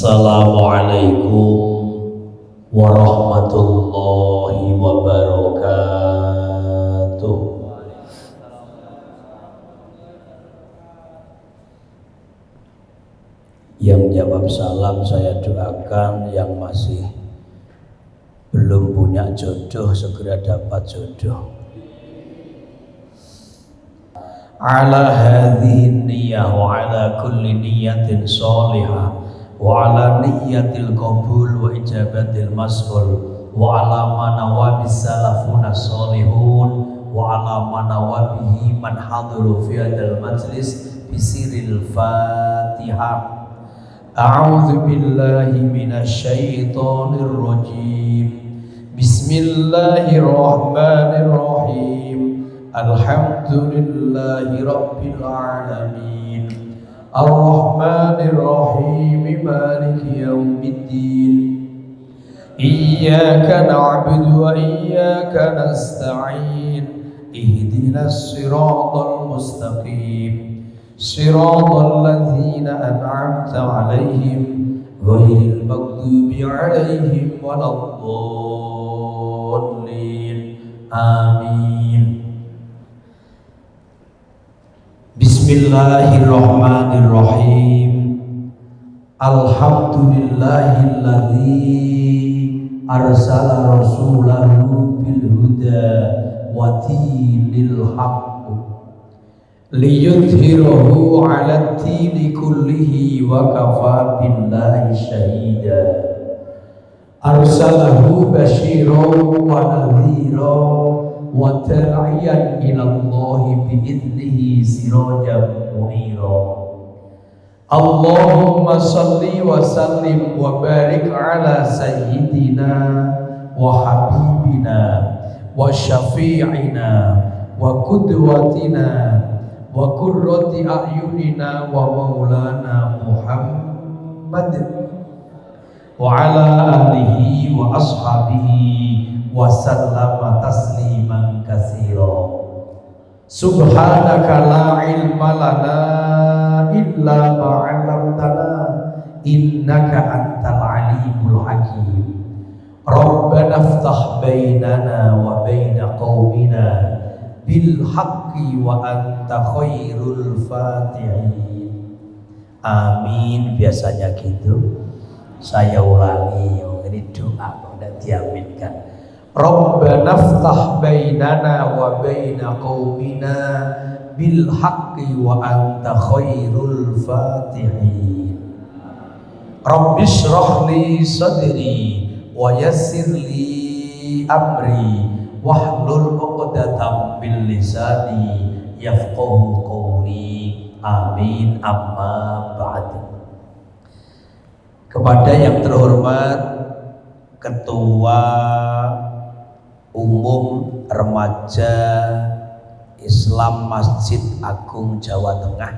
Assalamualaikum warahmatullahi wabarakatuh. Yang jawab salam saya doakan, yang masih belum punya jodoh segera dapat jodoh. Ala hadhihi niyyah wa ala kulli niyyatin sholihah wa ala niyyatil qabul wa ijabatil mas'ul wa ala manawabis salafuna sholihun wa ala manawabihi man hadiru fi hadzal majlis bisiril Fatihah. A'udzu billahi minasy syaithanir rajim. Bismillahirrahmanirrahim. Alhamdulillahi rabbil alamin. Ar-Rahmanir-Rahim. Maliki yaumiddin. Iyyaka na'budu wa iyyaka nasta'in. Ihdinas siratal mustaqim. Siratal ladzina an'amta 'alaihim ghairil maghdubi 'alaihim waladdallin. Amin. Bismillahirrahmanirrahim. Alhamdulillahilladzi arsala rasulahu bil huda wa dinil haqq liyudhhirahu 'alad dini kullihi wa kafa billahi syahida. Arsalahu basyiran wa nadhiran wa da'iyan ilallahi bi'idnihi sirajan munira. Allahumma salli wa sallim wa barik ala sayyidina wa habibina wa syafi'ina wa qudwatina wa qurrati a'yunina wa maulana Muhammad wa ala alihi wa ashabihi wa sallama tasliman katsira. Subhanaka la ilma lana illa ma 'allamtana innaka antal alimul hakim. Rabbana iftah bainana wa baina qaumina bil haqqi wa anta khairul fatihin. Amin. Biasanya gitu. Saya ulangi, ini doa kok tidak diaminkan. Rabbana iftah bainana wa baina qaumina bil haqqi wa anta khairul fatihin. Rabbi shrah li sadri wa yassir li amri wahlul 'uqdatam min lisani yafqahu qawli. Amin. Amma ba'd. Kepada yang terhormat Ketua Umum Remaja Islam Masjid Agung Jawa Tengah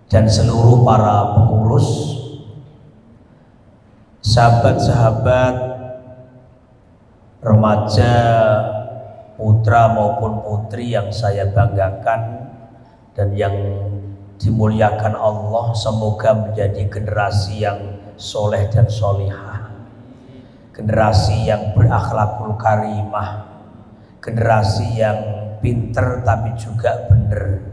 dan seluruh para pengurus, sahabat-sahabat remaja putra maupun putri yang saya banggakan dan yang dimuliakan Allah, semoga menjadi generasi yang soleh dan solihah, generasi yang berakhlakul karimah, generasi yang pinter tapi juga bener.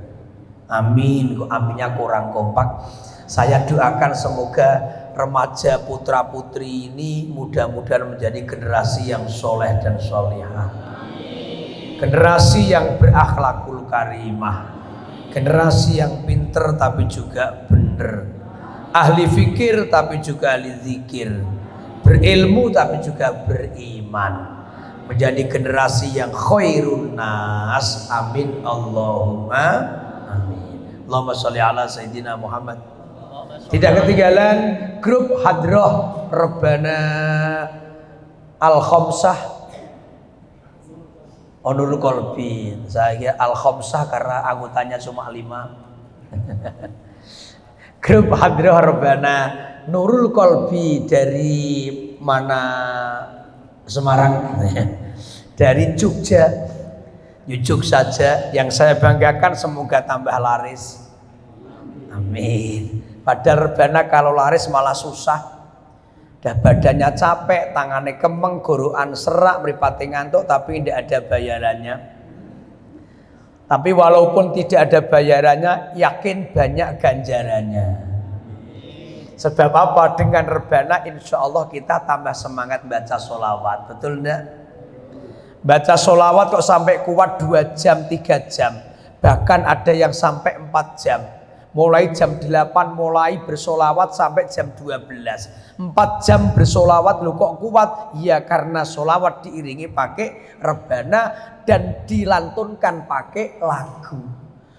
Amin. Aminnya kurang kompak. Saya doakan semoga remaja putra putri ini mudah-mudahan menjadi generasi yang soleh dan solihah, generasi yang berakhlakul karimah, generasi yang pinter tapi juga bener, ahli fikir tapi juga ahli zikir, berilmu tapi juga beriman, menjadi generasi yang khairun nas. Amin. Allahumma amin. Allahumma sholli ala sayyidina Muhammad. Tidak ketinggalan grup Hadroh Rebana Al-Khomsah Nurul Qalbi. Saya Al-Khomsah karena anggotanya cuma 5. Grup Hadroh Rebana Nurul Qalbi dari mana? Semarang. Dari Jogja. Jujuk saja. Yang saya banggakan semoga tambah laris. Amin. Padahal rebana kalau laris malah susah. Dah badannya capek, tangannya kemeng, gorokan serak, mripate ngantuk, tapi tidak ada bayarannya. Tapi walaupun tidak ada bayarannya, yakin banyak ganjarannya. Sebab apa? Dengan rebana insya Allah kita tambah semangat baca sholawat. Betul enggak? Baca sholawat kok sampai kuat 2 jam, 3 jam. Bahkan ada yang sampai 4 jam. Mulai jam 8 mulai bersolawat sampai jam 12. 4 jam bersolawat, lu kok kuat? Ya karena solawat diiringi pakai rebana dan dilantunkan pakai lagu.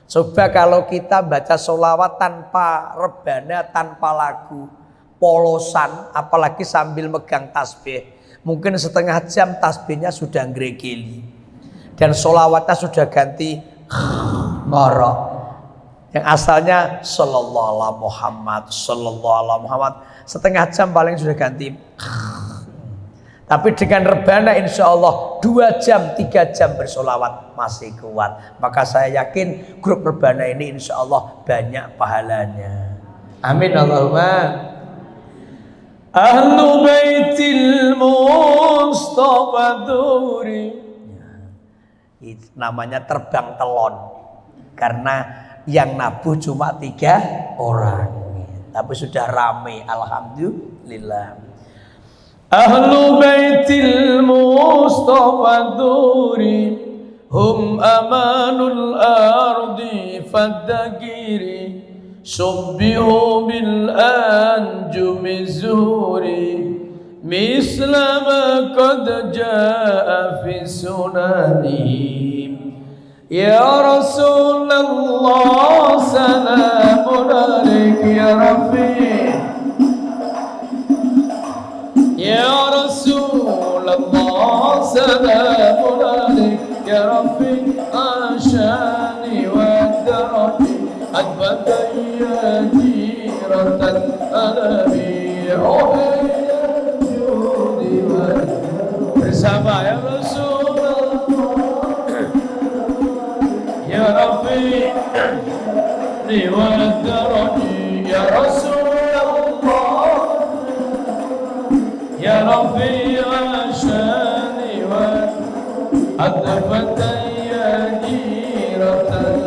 Coba kalau kita baca solawat tanpa rebana, tanpa lagu, polosan, apalagi sambil megang tasbih, mungkin setengah jam tasbihnya sudah ngregeli dan solawatnya sudah ganti ngorok. Yang asalnya sallallahu ala Muhammad, sallallahu ala Muhammad, setengah jam paling sudah ganti. Tapi dengan rebana insya Allah 2 jam, 3 jam bersolawat masih kuat. Maka saya yakin grup rebana ini insya Allah banyak pahalanya. Amin Allahumma. Ahlu baitil Mustafa Duri. Namanya terbang telon. Karena yang nabuh cuma 3 orang, tapi sudah ramai, alhamdulillah. Ahlu baitil Mustafa Duri hum amanul ardi faddagiri subbihu bil anjumi zuhuri misla ma qad jaa fi sunani. Ya Rasulullah salamun alaik ya Rafi. Ya Rasulullah salamun alaik ya Rafi. Ashani wa darati adbataya jiratan alami. Bersama ya Rasul. Ya Rabbi liwadharani ya Rasulullah. Ya Rabbi ashani wa adfataya jiratan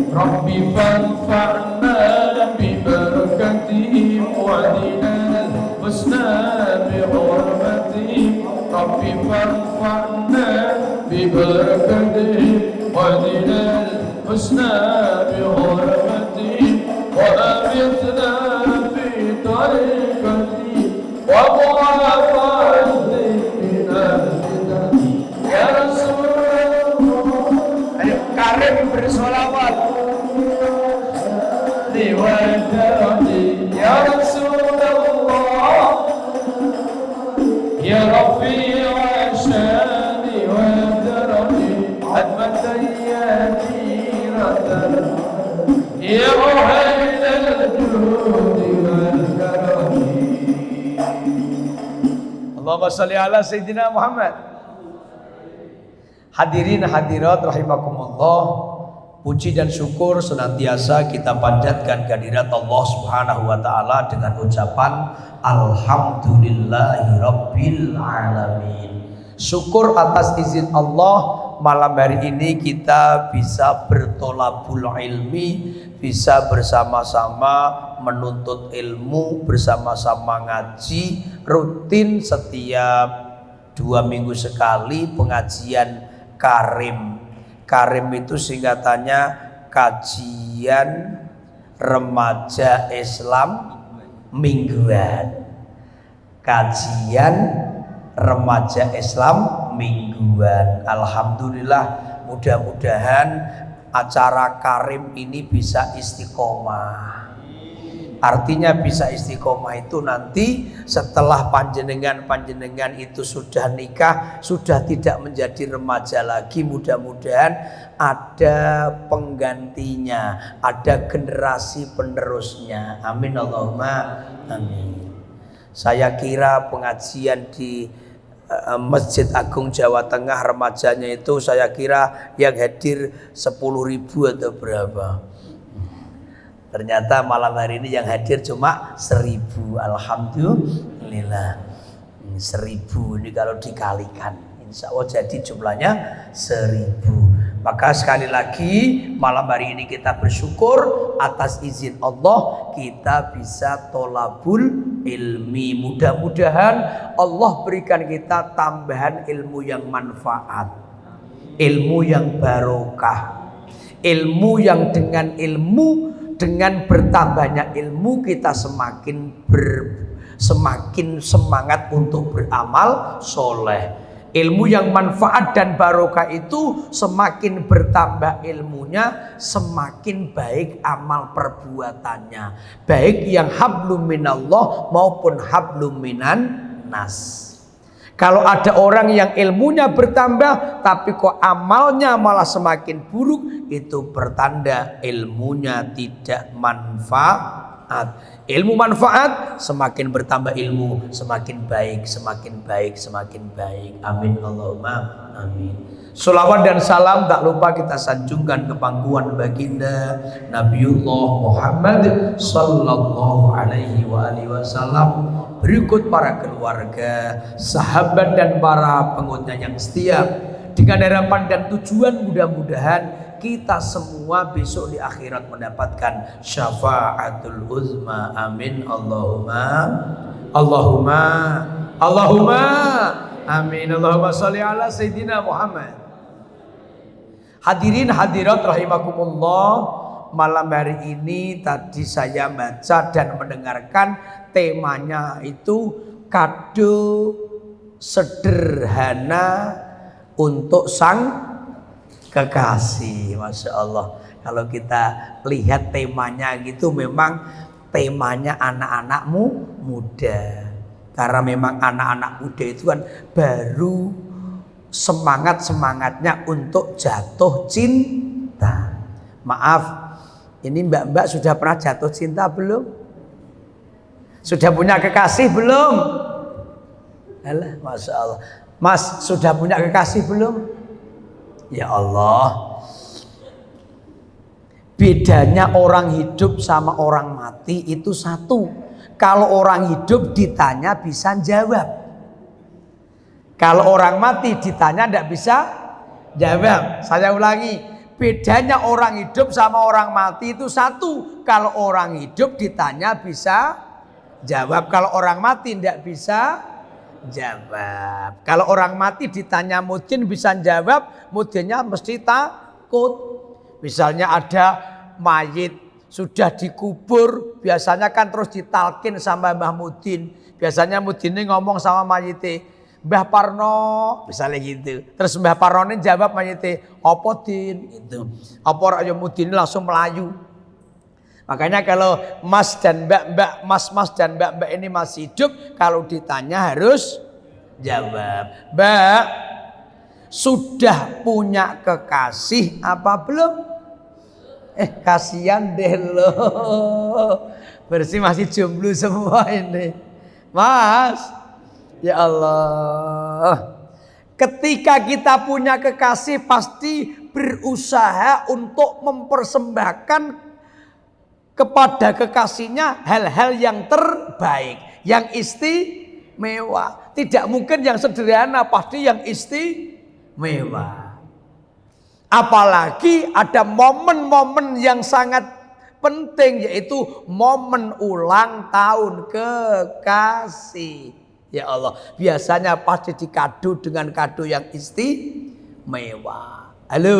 Rabbi fanfa'na bi barakatihim wa dinal husna bi hurmatihim. Rabbi farfa'na bi barakatihim wa dinal husna bi hurmatihim wa amitna fi tariqatihim wa mu'afati min al-bid'ah. Ya Rasulullah, ayo karim bersolawat liwadharani ya Rasulullah. Ya Rabbi ashani wa darani admataya jiratan ya muhailal judi wal karami. Allahumma salli ala Sayyidina Muhammad. Hadirin hadirat rahimakumullah, puji dan syukur senantiasa kita panjatkan kehadirat Allah Subhanahu wa taala dengan ucapan alhamdulillahi rabbil alamin. Syukur atas izin Allah, malam hari ini kita bisa bertolabul ilmi, bisa bersama-sama menuntut ilmu, bersama-sama ngaji rutin setiap 2 minggu sekali pengajian karim. Karim itu singkatannya kajian remaja Islam mingguan. Kajian remaja Islam mingguan. Alhamdulillah, mudah-mudahan acara karim ini bisa istiqomah. Artinya bisa istiqomah itu nanti setelah panjenengan itu sudah nikah, sudah tidak menjadi remaja lagi, mudah-mudahan ada penggantinya, ada generasi penerusnya. Amin Allahumma amin. Saya kira pengajian di Masjid Agung Jawa Tengah remajanya itu saya kira yang hadir 10.000 atau berapa. Ternyata malam hari ini yang hadir cuma 1.000. Alhamdulillah. 1.000 ini kalau dikalikan insya Allah jadi jumlahnya 1.000. Maka sekali lagi malam hari ini kita bersyukur atas izin Allah kita bisa tolabul ilmi. Mudah-mudahan Allah berikan kita tambahan ilmu yang manfaat, ilmu yang barokah, ilmu yang dengan bertambahnya ilmu kita semakin semangat untuk beramal soleh. Ilmu yang manfaat dan barokah itu semakin bertambah ilmunya, semakin baik amal perbuatannya, baik yang hablum minallah maupun hablum minan nas. Kalau ada orang yang ilmunya bertambah tapi kok amalnya malah semakin buruk, itu pertanda ilmunya tidak manfaat. Ilmu manfaat, semakin bertambah ilmu, semakin baik, semakin baik, semakin baik. Amin Allahumma amin. Sholawat dan salam tak lupa kita sanjungkan ke pangkuan baginda Nabiullah Muhammad sallallahu alaihi wasallam, berikut para keluarga, sahabat dan para pengikutnya yang setia, dengan harapan dan tujuan mudah-mudahan kita semua besok di akhirat mendapatkan syafaatul uzma. Amin Allahumma amin. Allahumma sholli ala sayyidina Muhammad. Hadirin hadirat rahimakumullah, malam hari ini tadi saya baca dan mendengarkan temanya itu kado sederhana untuk sang kekasih. Masya Allah, kalau kita lihat temanya gitu, memang temanya anak-anakmu muda, karena memang anak-anak muda itu kan baru semangatnya untuk jatuh cinta. Maaf, ini mbak-mbak sudah pernah jatuh cinta belum? Sudah punya kekasih belum? Alah, Masya Allah. Mas, sudah punya kekasih belum? Ya Allah, bedanya orang hidup sama orang mati itu satu. Kalau orang hidup ditanya bisa jawab, kalau orang mati ditanya tidak bisa jawab. Saya ulangi, bedanya orang hidup sama orang mati itu satu. Kalau orang hidup ditanya bisa jawab, kalau orang mati tidak bisa jawab. Kalau orang mati ditanya mudin bisa jawab, mudinnya mesti takut. Misalnya ada mayit sudah dikubur, biasanya kan terus ditalkin sama Mbah Mudin. Biasanya Mudin ini ngomong sama mayite, Mbah Parno, misalnya gitu. Terus Mbah Parno ini jawab mayite, "Apa Din?" gitu. Apa ya Mudin langsung melayu. Makanya kalau mas dan mas dan mbak ini masih hidup, kalau ditanya harus jawab. Mbak, sudah punya kekasih apa belum? Kasihan deh lo, bersih masih jomblo semua ini. Mas, ya Allah, ketika kita punya kekasih pasti berusaha untuk mempersembahkan kepada kekasihnya hal-hal yang terbaik, yang istimewa. Tidak mungkin yang sederhana, pasti yang istimewa. Apalagi ada momen-momen yang sangat penting, yaitu momen ulang tahun kekasih. Ya Allah, biasanya pasti dikado dengan kado yang istimewa. Halo?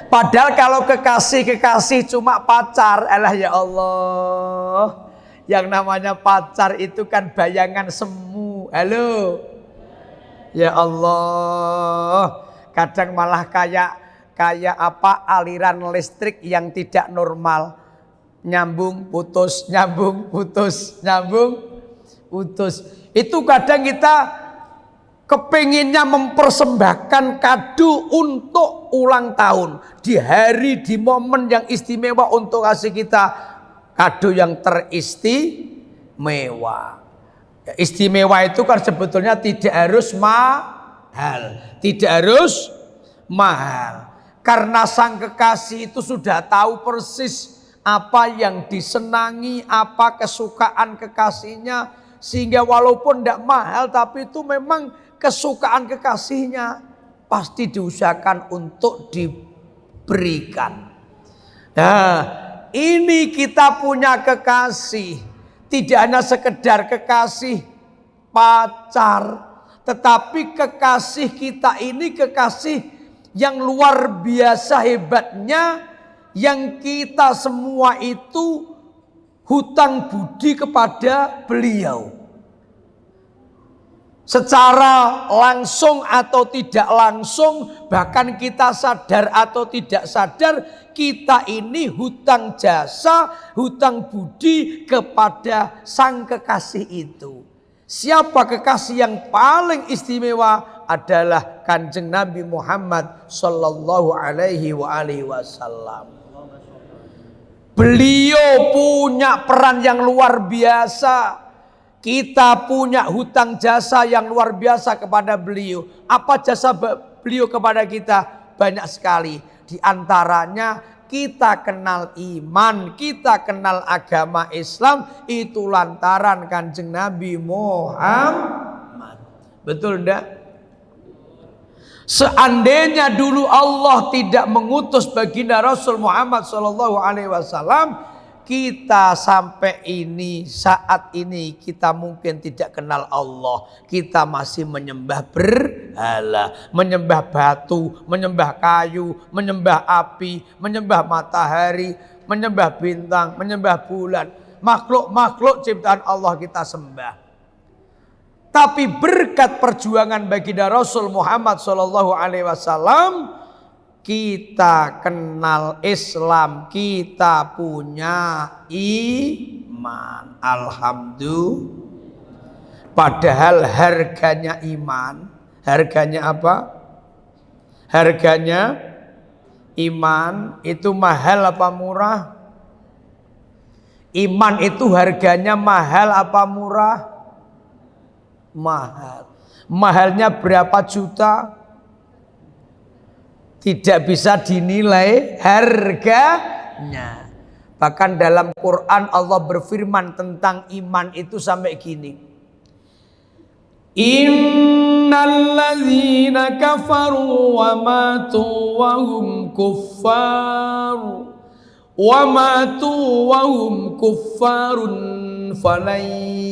Padahal kalau kekasih cuma pacar, alah ya Allah. Yang namanya pacar itu kan bayangan semu. Halo. Ya Allah. Kadang malah kayak apa, aliran listrik yang tidak normal. Nyambung, putus, nyambung, putus, nyambung, putus. Itu kadang kita kepinginnya mempersembahkan kado untuk ulang tahun, di hari, di momen yang istimewa untuk kasih kita kado yang teristimewa. Istimewa itu kan sebetulnya tidak harus mahal. Tidak harus mahal. Karena sang kekasih itu sudah tahu persis apa yang disenangi, apa kesukaan kekasihnya. Sehingga walaupun tidak mahal tapi itu memang kesukaan kekasihnya. Pasti diusahakan untuk diberikan. Nah, ini kita punya kekasih. Tidak hanya sekedar kekasih pacar, tetapi kekasih kita ini kekasih yang luar biasa hebatnya, yang kita semua itu hutang budi kepada beliau. Secara langsung atau tidak langsung, bahkan kita sadar atau tidak sadar, kita ini hutang jasa, hutang budi kepada sang kekasih itu. Siapa kekasih yang paling istimewa? Adalah Kanjeng Nabi Muhammad sallallahu alaihi wasallam. Beliau punya peran yang luar biasa. Kita punya hutang jasa yang luar biasa kepada beliau. Apa jasa beliau kepada kita? Banyak sekali. Di antaranya kita kenal iman, kita kenal agama Islam. Itu lantaran Kanjeng Nabi Muhammad. Betul enggak? Seandainya dulu Allah tidak mengutus baginda Rasul Muhammad SAW, kita sampai ini saat ini kita mungkin tidak kenal Allah. Kita masih menyembah berhala, menyembah batu, menyembah kayu, menyembah api, menyembah matahari, menyembah bintang, menyembah bulan. Makhluk-makhluk ciptaan Allah kita sembah. Tapi berkat perjuangan baginda Rasul Muhammad SAW, kita kenal Islam, kita punya iman. Alhamdulillah. Padahal harganya iman, harganya apa? Harganya iman itu mahal apa murah? Iman itu harganya mahal apa murah? Mahal. Mahalnya berapa juta? Tidak bisa dinilai harganya. Bahkan dalam Quran Allah berfirman tentang iman itu sampai gini. Innalladzina kafaru wa matu wa hum kuffar wa matu wa hum kuffarun falan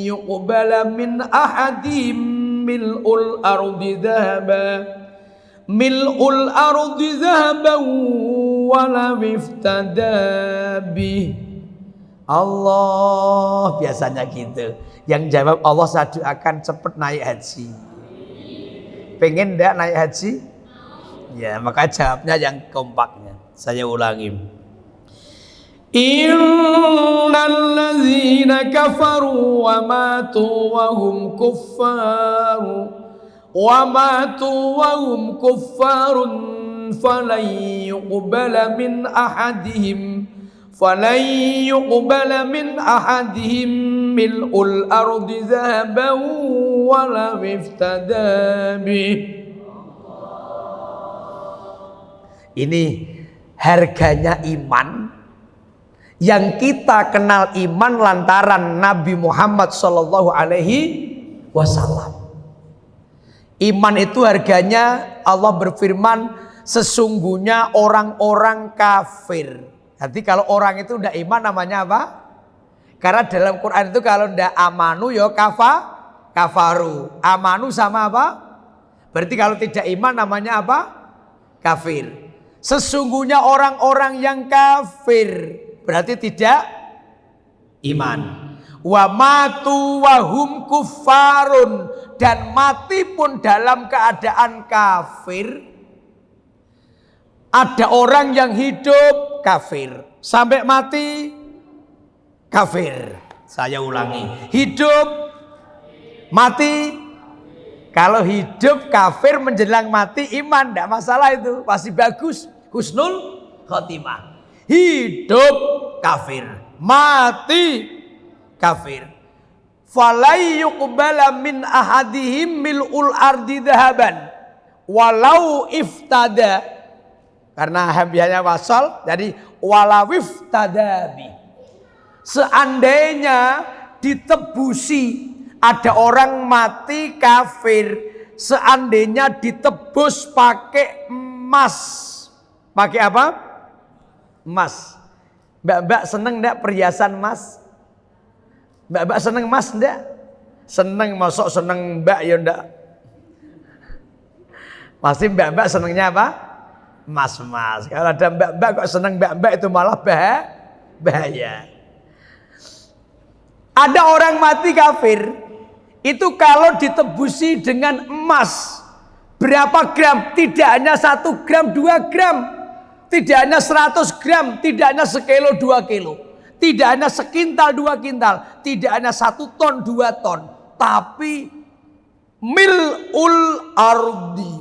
yuqbala min ahadim mil'ul ardi dhahaban wala miftada bih. Allah biasanya gitu. Yang jawab Allah, saya doakan cepat naik haji. Pengen enggak naik haji? Ya, maka jawabnya yang kompaknya. Saya ulangi. Innalladzina kafaru wa matu wa hum kuffar wa matu wa hum kuffarun falan yuqbala min ahadihim mil'ul ardi dhahaban wala miftada bih. Ini harganya iman. Yang kita kenal iman lantaran Nabi Muhammad sallallahu alaihi wasallam. Iman itu harganya, Allah berfirman, sesungguhnya orang-orang kafir. Jadi kalau orang itu udah iman namanya apa? Karena dalam Quran itu kalau ndak amanu ya kafaru. Amanu sama apa? Berarti kalau tidak iman namanya apa? Kafir. Sesungguhnya orang-orang yang kafir berarti tidak iman. Wa matu wa hum kuffarun, dan mati pun dalam keadaan kafir. Ada orang yang hidup kafir sampai mati kafir. Saya ulangi, hidup mati. Kalau hidup kafir menjelang mati iman, tidak masalah, itu pasti bagus, husnul khotimah. Hidup kafir, mati kafir. falai yuqbala min ahadihim mil'ul ardi dhahaban walau iftada, karena hamzahnya wasal jadi walau iftadabi, seandainya ditebusi, ada orang mati kafir, seandainya ditebus pakai emas. Pakai apa? Emas. Mbak-mbak seneng enggak perhiasan emas? Mbak-mbak seneng emas enggak? Seneng, masuk seneng mbak ya enggak? Pasti mbak-mbak senengnya apa? Emas-emas. Kalau ada mbak-mbak kok seneng mbak-mbak itu malah bahaya. Ada orang mati kafir, itu kalau ditebusi dengan emas berapa gram? Tidak hanya 1 gram, 2 gram, tidak hanya 100 gram, tidak hanya sekilo 2 kilo, tidak hanya sekintal 2 kintal, tidak hanya 1 ton 2 ton, tapi mil'ul ardi,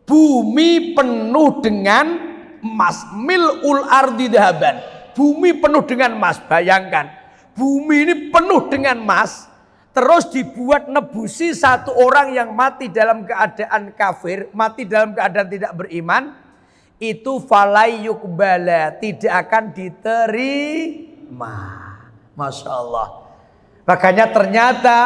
bumi penuh dengan emas. Mil'ul ardi dhahaban, bumi penuh dengan emas. Bayangkan, bumi ini penuh dengan emas, terus dibuat nebusi 1 orang yang mati dalam keadaan kafir, mati dalam keadaan tidak beriman, itu falai yuqbala, tidak akan diterima. Masya Allah. Makanya ternyata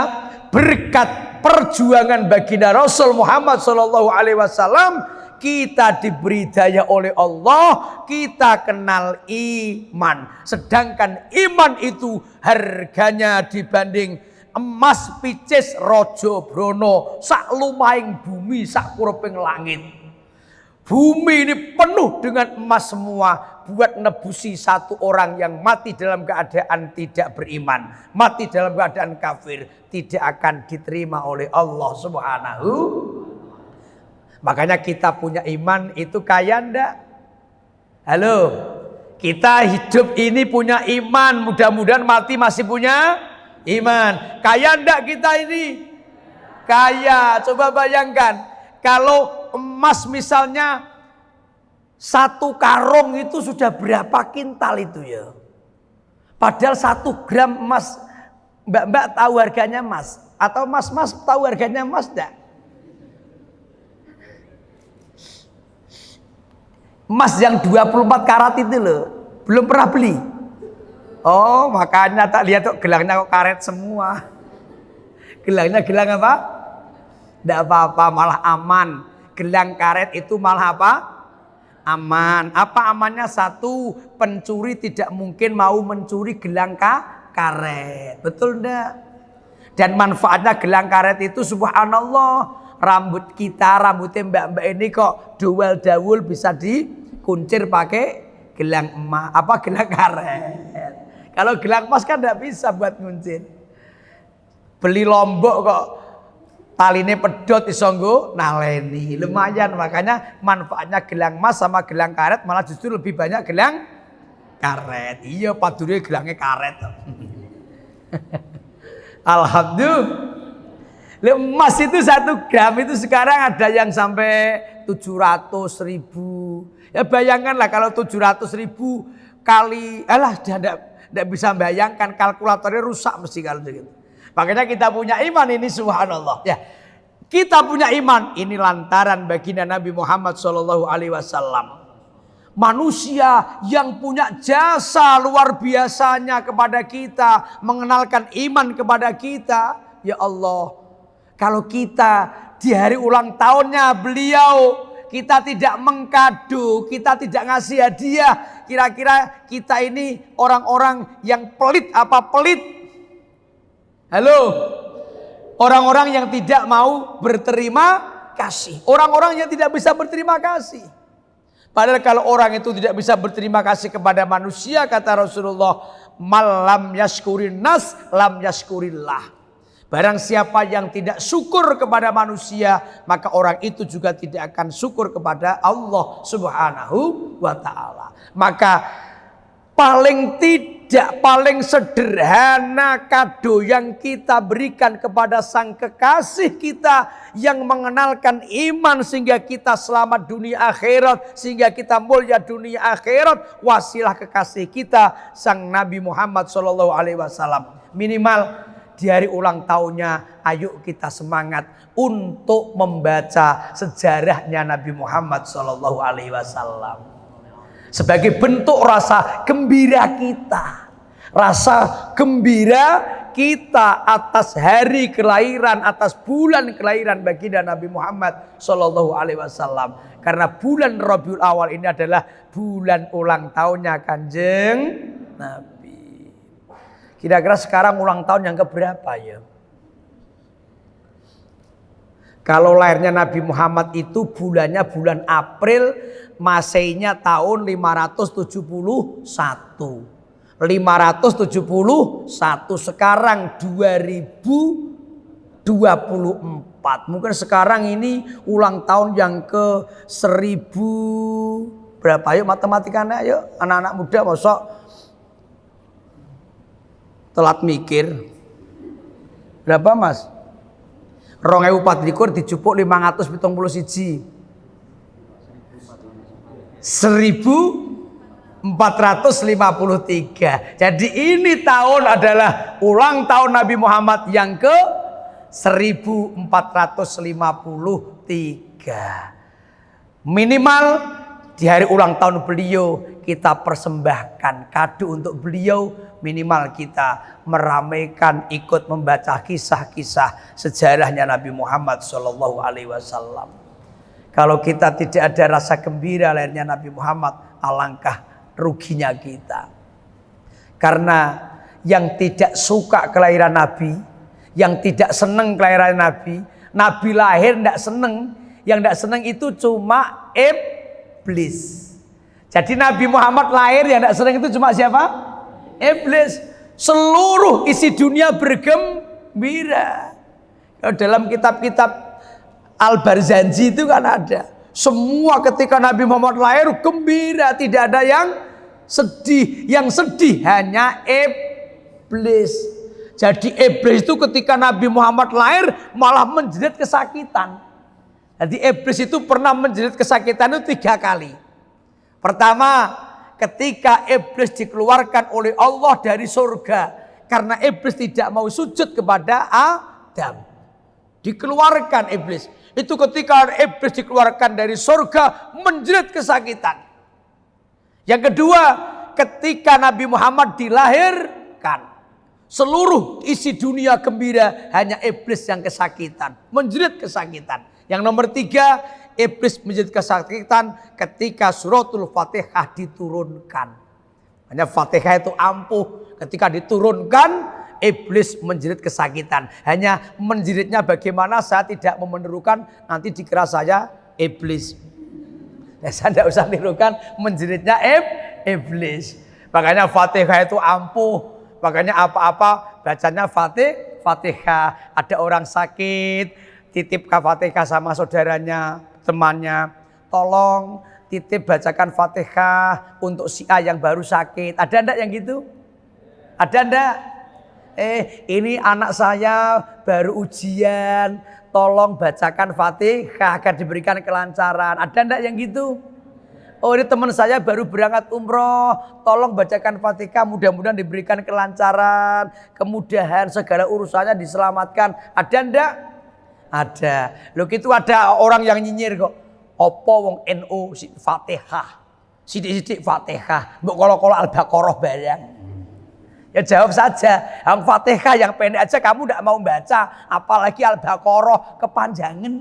berkat perjuangan baginda Rasul Muhammad SAW, kita diberi daya oleh Allah, kita kenal iman. Sedangkan iman itu harganya dibanding emas picis rojo brono sak lumahing bumi sak kureping langit. Bumi ini penuh dengan emas semua, buat nebusi 1 orang yang mati dalam keadaan tidak beriman, mati dalam keadaan kafir, tidak akan diterima oleh Allah Subhanahu. Makanya kita punya iman itu kaya ndak? Halo, kita hidup ini punya iman, mudah-mudahan mati masih punya iman. Kaya ndak kita ini? Kaya. Coba bayangkan, kalau emas misalnya 1 karung itu sudah berapa kintal itu ya? Padahal 1 gram emas, mbak-mbak tahu harganya emas? Atau mas-mas tahu harganya emas enggak? Emas yang 24 karat itu loh, belum pernah beli. Oh, makanya tak lihat kok gelangnya kok karet semua. Gelangnya gelang apa? Tidak apa-apa, malah aman. Gelang karet itu malah apa? Aman. Apa amannya? 1, pencuri tidak mungkin mau mencuri gelang karet. Betul enggak? Dan manfaatnya gelang karet itu subhanallah. Rambut kita, rambutnya mbak-mbak ini kok duel dawul bisa dikuncir pakai gelang emas, apa gelang karet. Kalau gelang emas kan tidak bisa buat nguncir. Beli lombok kok taline pedot isonggo naleni, lumayan. Makanya manfaatnya gelang emas sama gelang karet malah justru lebih banyak gelang karet. Iya, padune gelangnya karet. Alhamdulillah. Emas itu 1 gram itu sekarang ada yang sampai 700.000. Ya bayangkanlah kalau 700.000 kali, tidak bisa bayangkan, kalkulatornya rusak mesti kalau begitu. Makanya kita punya iman ini subhanallah. Ya, kita punya iman ini lantaran baginda Nabi Muhammad SAW. Manusia yang punya jasa luar biasanya kepada kita, mengenalkan iman kepada kita. Ya Allah, kalau kita di hari ulang tahunnya beliau, kita tidak mengkado, kita tidak ngasih hadiah, kira-kira kita ini orang-orang yang pelit apa pelit? Halo? Orang-orang yang tidak mau berterima kasih, orang-orang yang tidak bisa berterima kasih. Padahal kalau orang itu tidak bisa berterima kasih kepada manusia, kata Rasulullah, malam yashkurin nas lam yashkurillah. Barang siapa yang tidak syukur kepada manusia, maka orang itu juga tidak akan syukur kepada Allah Subhanahu wa ta'ala. Maka paling sederhana kado yang kita berikan kepada sang kekasih kita yang mengenalkan iman sehingga kita selamat dunia akhirat, sehingga kita mulia dunia akhirat, wasilah kekasih kita sang Nabi Muhammad SAW. Minimal di hari ulang tahunnya, ayo kita semangat untuk membaca sejarahnya Nabi Muhammad SAW sebagai bentuk rasa gembira kita. Rasa gembira kita atas hari kelahiran, atas bulan kelahiran baginda Nabi Muhammad SAW. Karena bulan Rabiul Awal ini adalah bulan ulang tahunnya Kanjeng Nabi. Kira-kira sekarang ulang tahun yang keberapa ya? Kalau lahirnya Nabi Muhammad itu bulannya bulan April, Maseinya tahun 571. 571, sekarang 2024. Mungkin sekarang ini ulang tahun yang ke 1000 berapa? Yuk matematikanya yuk, anak-anak muda mosok telat mikir. Berapa Mas? 2024 dijupuk 571. 1453. Jadi ini tahun adalah ulang tahun Nabi Muhammad yang ke 1453. Minimal di hari ulang tahun beliau kita persembahkan kado untuk beliau. Minimal kita meramaikan, ikut membaca kisah-kisah sejarahnya Nabi Muhammad SAW. Kalau kita tidak ada rasa gembira lahirnya Nabi Muhammad, alangkah ruginya kita. Karena yang tidak suka kelahiran Nabi, yang tidak senang kelahiran Nabi, Nabi lahir tidak senang. Yang tidak senang itu cuma iblis. Jadi Nabi Muhammad lahir yang tidak senang itu cuma siapa? Iblis. Seluruh isi dunia bergembira. Dalam kitab-kitab Al-Barzanji itu kan ada. Semua ketika Nabi Muhammad lahir gembira, tidak ada yang sedih. Yang sedih hanya iblis. Jadi iblis itu ketika Nabi Muhammad lahir malah menjerit kesakitan. Jadi iblis itu pernah menjerit kesakitan itu 3 kali. Pertama, ketika iblis dikeluarkan oleh Allah dari surga karena iblis tidak mau sujud kepada Adam. Dikeluarkan iblis. Itu ketika iblis dikeluarkan dari surga menjerit kesakitan. Yang kedua, ketika Nabi Muhammad dilahirkan, seluruh isi dunia gembira, hanya iblis yang kesakitan, menjerit kesakitan. Yang nomor 3, iblis menjerit kesakitan ketika suratul Fatihah diturunkan. Hanya Fatihah itu ampuh, ketika diturunkan iblis menjerit kesakitan. Hanya menjeritnya bagaimana saya tidak mau menirukan, nanti dikira saya iblis. Ya, saya tidak usah nirukan menjeritnya iblis. Makanya Fatihah itu ampuh. Makanya apa-apa bacanya Fatihah. Ada orang sakit, titip Fatihah sama saudaranya, temannya. Tolong titip bacakan Fatihah untuk si A yang baru sakit. Ada enggak yang gitu? Ada enggak? Ini anak saya baru ujian, tolong bacakan Fatihah agar diberikan kelancaran. Ada enggak yang gitu? Oh, ini teman saya baru berangkat umroh, tolong bacakan Fatihah, mudah-mudahan diberikan kelancaran, kemudahan, segala urusannya diselamatkan. Ada enggak? Ada. Loh gitu ada orang yang nyinyir kok. Apa wong NU Fatihah. Sidik-sidik Fatihah. Mbok kala-kala Al-Baqarah barang. Ya jawab saja. Yang Fatihah yang pendek aja kamu tidak mau baca, apalagi Al-Baqarah kepanjangan.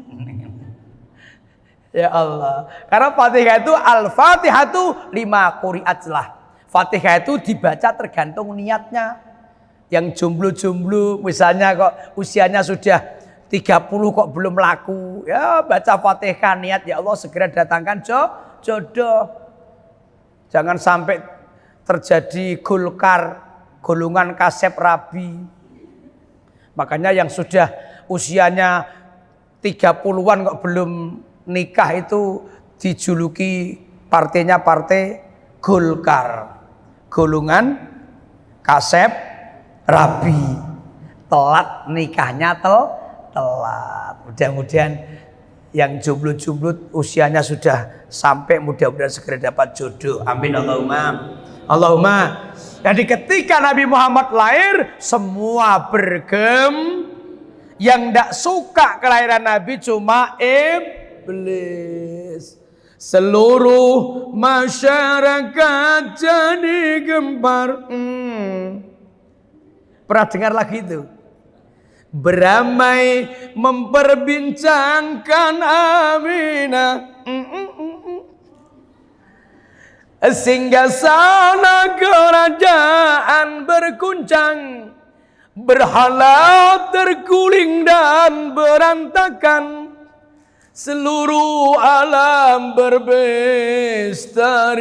Ya Allah. Karena Fatihah itu Al-Fatihah itu 5 quri'at lah. Fatihah itu dibaca tergantung niatnya. Yang jomblo-jomblo misalnya kok usianya sudah 30 kok belum laku, ya baca Fatihah niat ya Allah segera datangkan jodoh. Jangan sampai terjadi golongan kasep rabi. Makanya yang sudah usianya 30-an kok belum nikah itu dijuluki partainya partai Golkar. Golongan kasep rabi. Telat nikahnya telat. Mudah-mudahan yang jomblo-jomblo usianya sudah sampai mudah-mudahan segera dapat jodoh. Amin Allahumma. Jadi ketika Nabi Muhammad lahir, semua yang tidak suka kelahiran Nabi cuma iblis. Seluruh masyarakat jadi gempar. Pernah dengar lagi itu? Beramai memperbincangkan Aminah. Sehingga sana kerajaan berguncang, berhala terguling dan berantakan, seluruh alam berpesta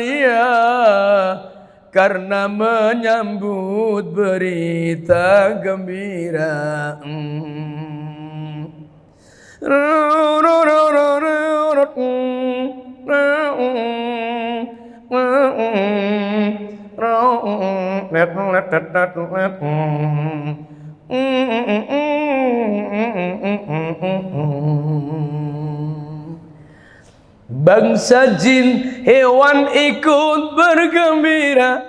karena menyambut berita gembira. Bangsa jin hewan ikut bergembira.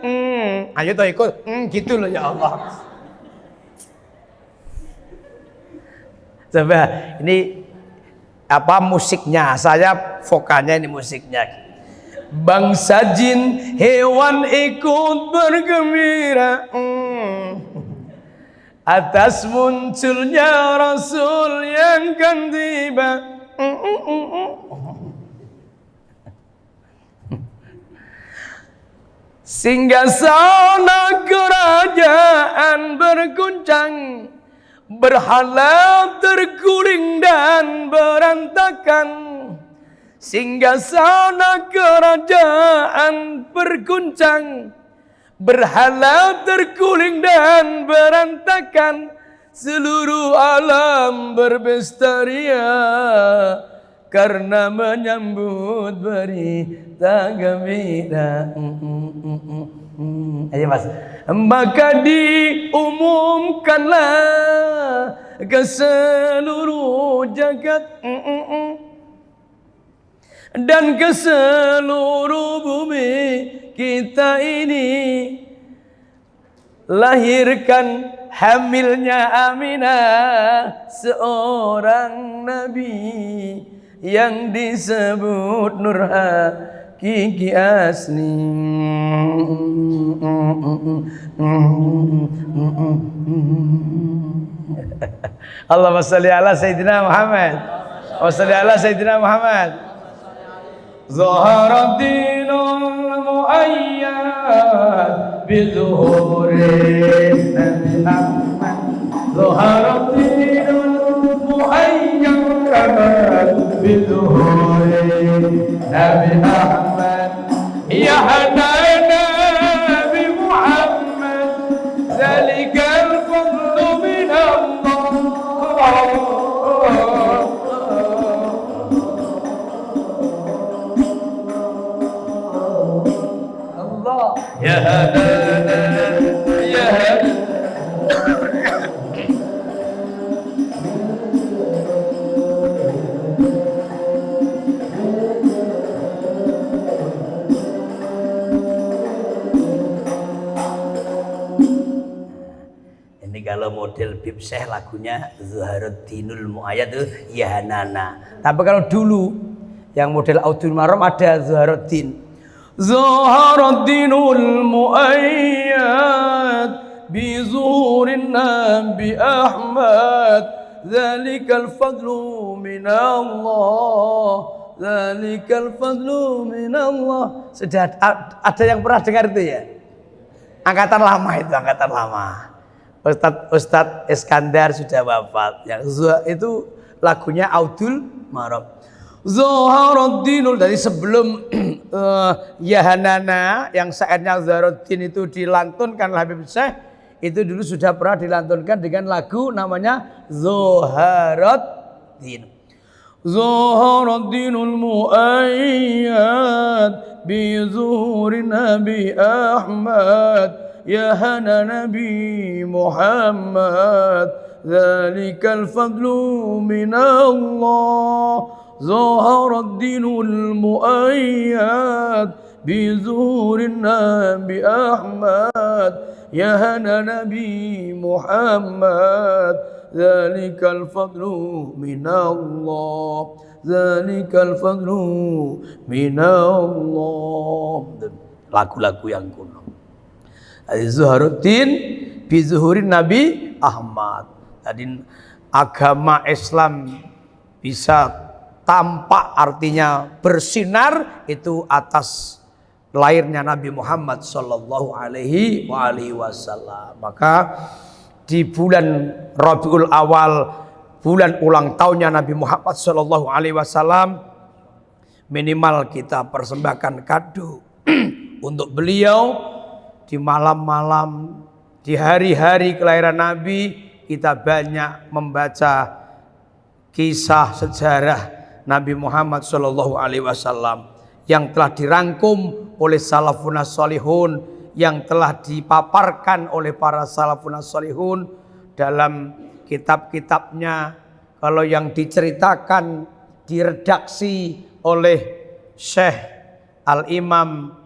Ayo toh ikut. Gitu loh ya Allah. Coba ini apa musiknya? Saya vokalnya ini musiknya. Bangsa jin hewan ikut bergembira atas munculnya Rasul yang kan tiba. Singgasana kerajaan berguncang, berhala terguling dan berantakan. Singgasana kerajaan berguncang, berhala terguling dan berantakan, seluruh alam berpesta karena menyambut berita gembira. Ayo Mas. Maka diumumkanlah ke seluruh jagat dan ke seluruh bumi kita ini, lahirkan hamilnya Aminah, seorang nabi yang disebut Nur Hakiki asli. Allahumma shalli ala Sayyidina Muhammad wa salli ala Sayyidina Muhammad. Zahara dinul muayyad bizuhurin Nabi Muhammad. Zahara dinul muayyad bizuhurin Nabi Muhammad. Ya hanan Nabi Muhammad, zalikal fadlu min Allah. Ya hanan, ya hanan. Ini kalau model Bib Syekh lagunya Zuharuddinul Muayyad itu Ya Hanana. Tapi kalau dulu yang model Audul Maram ada Zuharuddin. Zuharuddinul Muayyad bi zuhurin Nabi Ahmad, zalikal fadlu min Allah, zalikal fadlu min Allah. Sudah ada yang pernah dengar itu ya? Angkatan lama itu, angkatan lama. Ustadz Iskandar sudah wafat. Yang itu lagunya Audul Maram. Zuharuddinul, dari sebelum Ya Hanana yang syairnya Zuharuddin itu dilantunkan oleh Habib Syekh, itu dulu sudah pernah dilantunkan dengan lagu namanya Zuharuddin. Zuharuddinul Muayyad bi zuhurin Nabi Ahmad, Ya hana Nabi Muhammad, zalikal fadlu min Allah. Zuharuddinul Muayyad بظهور النبي أحمد يا هنا نبي محمد ذلك الفضل من الله ذلك الفضل من Allah. Lagu-lagu yang kuno. Zuharuddin bizuhurin Nabi Ahmad. Jadi agama Islam bisa tampak, artinya bersinar, itu atas lahirnya Nabi Muhammad sallallahu alaihi wasallam. Maka di bulan Rabiul Awal, bulan ulang tahunnya Nabi Muhammad sallallahu alaihi wasallam, minimal kita persembahkan kado untuk beliau. Di malam-malam, di hari-hari kelahiran Nabi, kita banyak membaca kisah sejarah Nabi Muhammad sallallahu alaihi wasallam yang telah dirangkum oleh salafun salihun, yang telah dipaparkan oleh para salafun salihun dalam kitab-kitabnya. Kalau yang diceritakan, diredaksi oleh Syekh Al-Imam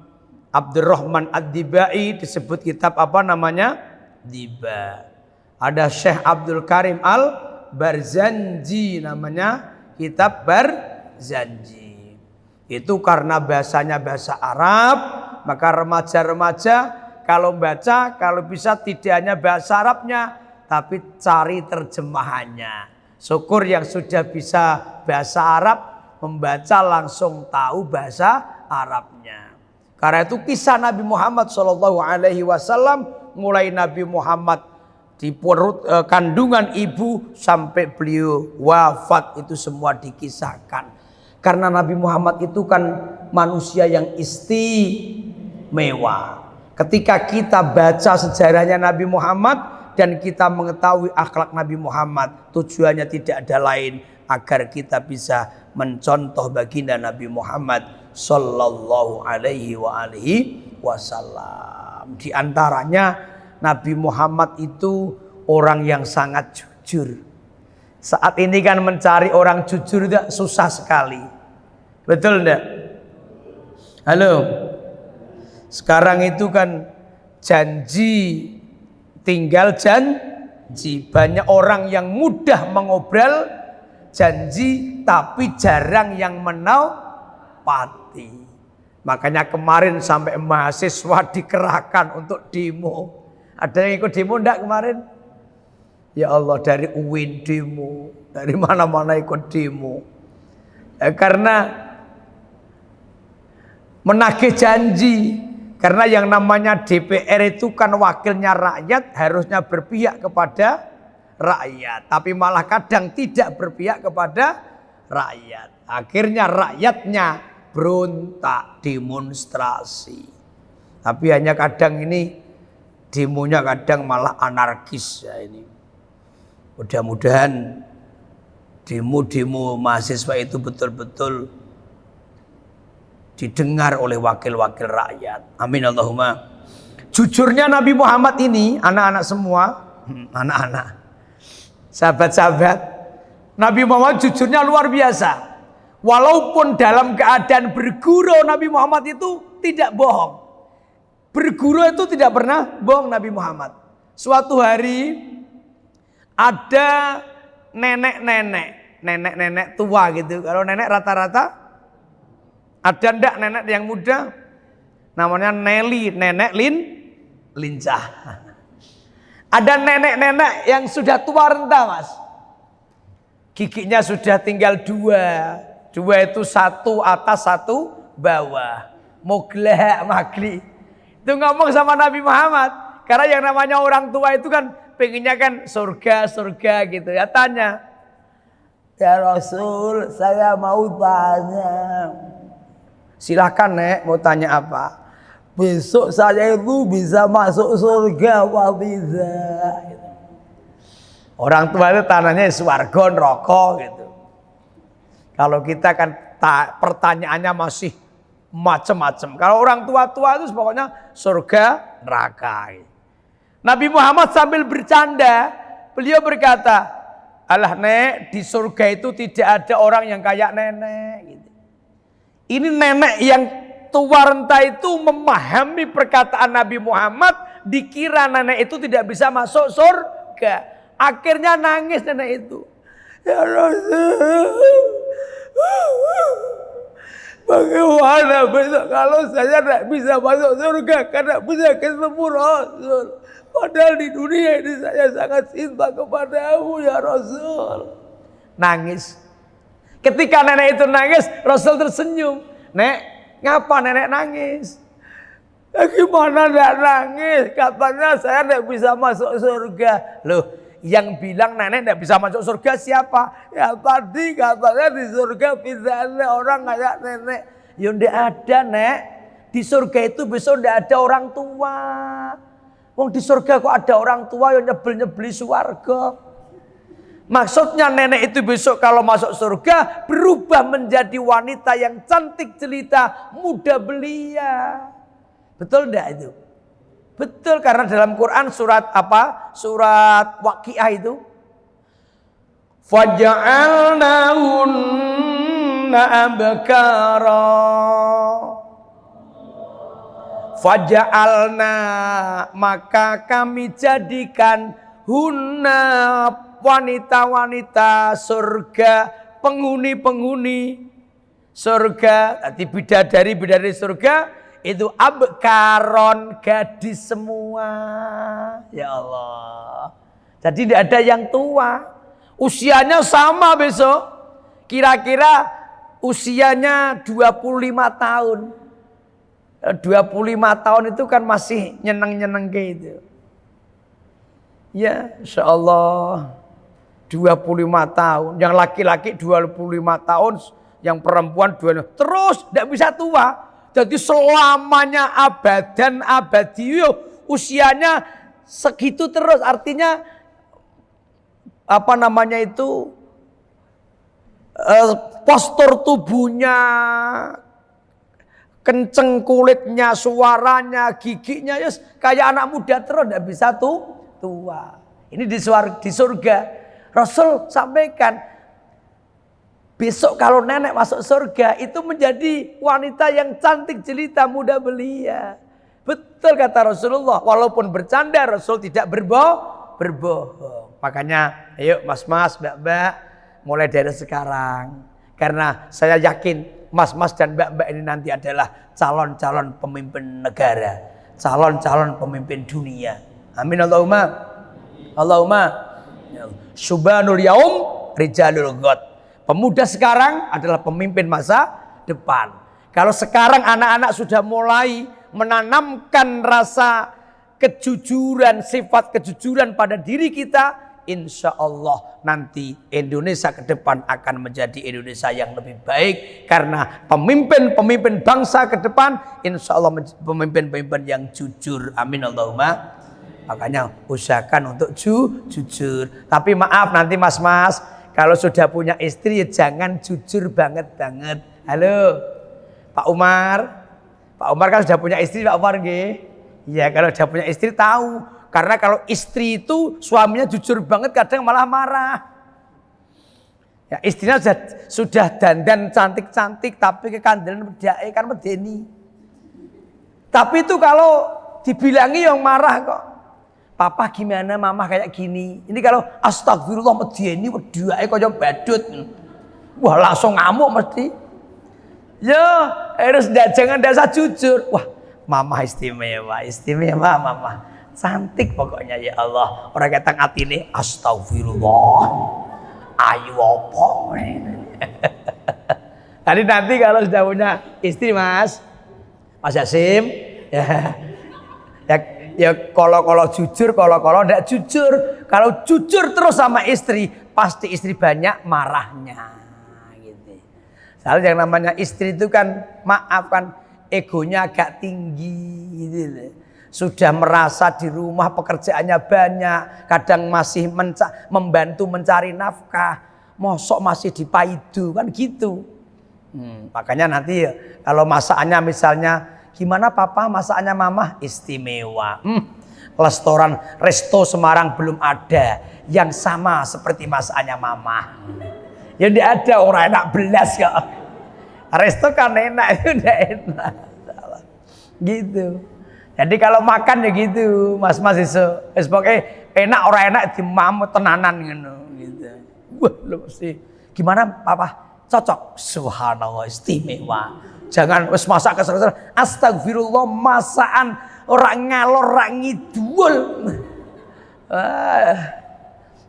Abdurrahman Ad-Dibai, disebut kitab apa namanya? Diba. Ada Syekh Abdul Karim Al-Barzanji, namanya kitab Barzanji. Itu karena bahasanya bahasa Arab, maka remaja-remaja kalau baca, kalau bisa tidak hanya bahasa Arabnya, tapi cari terjemahannya. Syukur yang sudah bisa bahasa Arab, membaca langsung tahu bahasa Arabnya. Karena itu kisah Nabi Muhammad sallallahu alaihi wasallam, mulai Nabi Muhammad di perut kandungan ibu sampai beliau wafat, itu semua dikisahkan. Karena Nabi Muhammad itu kan manusia yang istimewa. Ketika kita baca sejarahnya Nabi Muhammad dan kita mengetahui akhlak Nabi Muhammad, tujuannya tidak ada lain agar kita bisa mencontoh baginda Nabi Muhammad sallallahu alaihi wasallam. Di antaranya Nabi Muhammad itu orang yang sangat jujur. Saat ini kan mencari orang jujur itu susah sekali. Betul enggak? Halo. Sekarang itu kan janji tinggal janji. Banyak orang yang mudah mengobrol janji, tapi jarang yang menepati. Makanya kemarin sampai mahasiswa dikerahkan untuk demo. Ada yang ikut demo enggak kemarin? Ya Allah, dari UIN demo, dari mana-mana ikut demo. Karena menagih janji. Karena yang namanya DPR itu kan wakilnya rakyat, harusnya berpihak kepada rakyat. Tapi malah kadang tidak berpihak kepada rakyat. Akhirnya rakyatnya berontak, demonstrasi. Tapi hanya kadang ini demonya kadang malah anarkis ya ini. Mudah-mudahan demo-demo mahasiswa itu betul-betul didengar oleh wakil-wakil rakyat. Amin Allahumma. Jujurnya Nabi Muhammad ini, anak-anak semua, anak-anak, sahabat-sahabat, Nabi Muhammad jujurnya luar biasa. Walaupun dalam keadaan berguru, Nabi Muhammad itu tidak bohong. Berguru itu tidak pernah bohong Nabi Muhammad. Suatu hari ada nenek-nenek tua gitu. Kalau nenek rata-rata ada ndak nenek yang muda? Namanya Nelly, nenek lincah. Ada nenek-nenek yang sudah tua renta, Mas. Giginya sudah tinggal dua. Dua itu satu atas satu bawah. Mugleh magli. Itu ngomong sama Nabi Muhammad. Karena yang namanya orang tua itu kan pengennya kan surga gitu. Ya tanya. Ya Rasul, saya mau tanya. Silahkan Nek, mau tanya apa? Besok saya itu bisa masuk surga apa tidak? Orang tua itu tanahnya swarga neraka gitu. Kalau kita kan pertanyaannya masih macam-macam. Kalau orang tua-tua itu pokoknya surga neraka. Nabi Muhammad sambil bercanda, beliau berkata, "Alah Nek, di surga itu tidak ada orang yang kayak nenek." Gitu. Ini nenek yang tua renta itu memahami perkataan Nabi Muhammad, dikira nenek itu tidak bisa masuk surga. Akhirnya nangis nenek itu. Ya Rasul, bagaimana besok kalau saya tidak bisa masuk surga karena bisa ketemu Rasul. Padahal di dunia ini saya sangat cinta kepadamu ya Rasul. Nangis. Ketika nenek itu nangis, Rasul tersenyum. Nek, ngapa nenek nangis? Gimana tidak nangis? Katanya saya tidak bisa masuk surga. Loh, yang bilang nenek tidak bisa masuk surga siapa? Ya tadi katanya di surga bisa ada orang kayak nenek. Ya tidak ada, Nek. Di surga itu besok tidak ada orang tua. Wong di surga kok ada orang tua yang nyebel-nyebeli swarga. Maksudnya nenek itu besok kalau masuk surga berubah menjadi wanita yang cantik jelita, muda belia. Betul enggak itu? Betul, karena dalam Quran surat apa? Surat Waqiah itu. Faja'alnahunna abkara. Faja'alna, maka kami jadikan hunna, wanita-wanita surga, penghuni-penghuni surga, tadi bidadari surga itu abkaron, gadis semua. Ya Allah. Jadi tidak ada yang tua. Usianya sama besok. Kira-kira usianya 25 tahun. 25 tahun itu kan masih nyeneng-nyeneng gitu. Ya, insya Allah 25 tahun. Yang laki-laki 25 tahun, yang perempuan 25. Terus tidak bisa tua. Jadi selamanya abadan abadi, usianya segitu terus. Artinya apa namanya itu, postur tubuhnya, kenceng kulitnya, suaranya, giginya, yes, kayak anak muda terus, tidak bisa tua. Ini di surga. Rasul sampaikan, besok kalau nenek masuk surga itu menjadi wanita yang cantik jelita, muda belia. Betul kata Rasulullah. Walaupun bercanda, Rasul tidak berbohong. Makanya ayo mas-mas, mbak-mbak, mulai dari sekarang. Karena saya yakin mas-mas dan mbak-mbak ini nanti adalah calon-calon pemimpin negara, calon-calon pemimpin dunia. Amin Allahumma. Allahumma. Syubanul yaum rijalul ghad. Pemuda sekarang adalah pemimpin masa depan. Kalau sekarang anak-anak sudah mulai menanamkan rasa kejujuran, sifat kejujuran pada diri kita, insya Allah nanti Indonesia ke depan akan menjadi Indonesia yang lebih baik. Karena pemimpin-pemimpin bangsa ke depan insya Allah pemimpin-pemimpin yang jujur. Amin Allahumma. Makanya usahakan untuk jujur. Tapi maaf nanti mas-mas, kalau sudah punya istri ya jangan jujur banget-banget. Halo Pak Umar. Pak Umar kan sudah punya istri Pak Umar nggih? Ya kalau sudah punya istri tahu. Karena kalau istri itu suaminya jujur banget kadang malah marah. Ya istrinya sudah dandan cantik-cantik tapi kekandelan medake kan medeni. Tapi itu kalau dibilangi yang marah kok. Papa gimana, mama kayak gini. Ini kalau astagfirullah medeni wedhuake kaya badut. Wah langsung ngamuk mesti. Ya harus jangan dasar jujur. Wah mama istimewa mama. Cantik pokoknya ya Allah. Orang kata atine astagfirullah. Ayu apa? Tadi nanti kalau sudah punya istri Mas Yasim, ya kalau jujur, kalau tidak jujur. Kalau jujur terus sama istri, pasti istri banyak marahnya. Gitu. Soalnya yang namanya istri itu kan, maaf kan, egonya agak tinggi. Gitu. Sudah merasa di rumah pekerjaannya banyak, kadang masih membantu mencari nafkah, mosok masih dipaidu kan gitu. Makanya nanti ya, kalau masakannya misalnya, gimana papa masakannya mama? Istimewa. Resto Semarang belum ada yang sama seperti masakannya mama. Ya tidak ada, orang enak belas kok. Resto kan enak, itu tidak enak. Gitu. Jadi kalau makan ya gitu, mas-mas iso. Wis pokoke enak ora enak dimamu tenanan ngono gitu. Wah, lu mesti gimana Papa? Cocok. Subhanallah, istimewa. Jangan wis masak kesel-kesel. Astagfirullah, masakan ora ngalor ora ngidul.